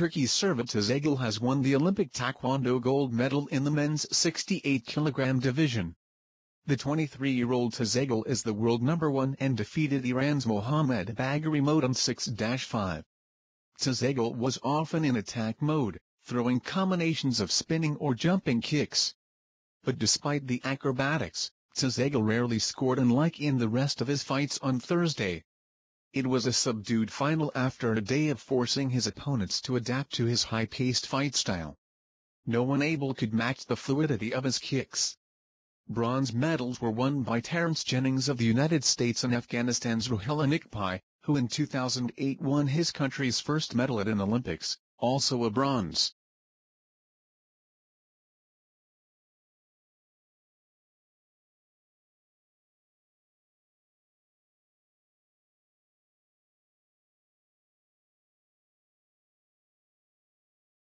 Turkey's Servet Tezegel has won the Olympic Taekwondo gold medal in the men's 68 kg division. The 23-year-old Tezegel is the world #1 and defeated Iran's Mohammad Bagheri on 6-5. Tezegel was often in attack mode, throwing combinations of spinning or jumping kicks. But despite the acrobatics, Tezegel rarely scored, unlike in the rest of his fights on Thursday. It was a subdued final after a day of forcing his opponents to adapt to his high-paced fight style. No one able could match the fluidity of his kicks. Bronze medals were won by Terrence Jennings of the United States and Afghanistan's Ruhila Nikpai, who in 2008 won his country's first medal at an Olympics, also a bronze.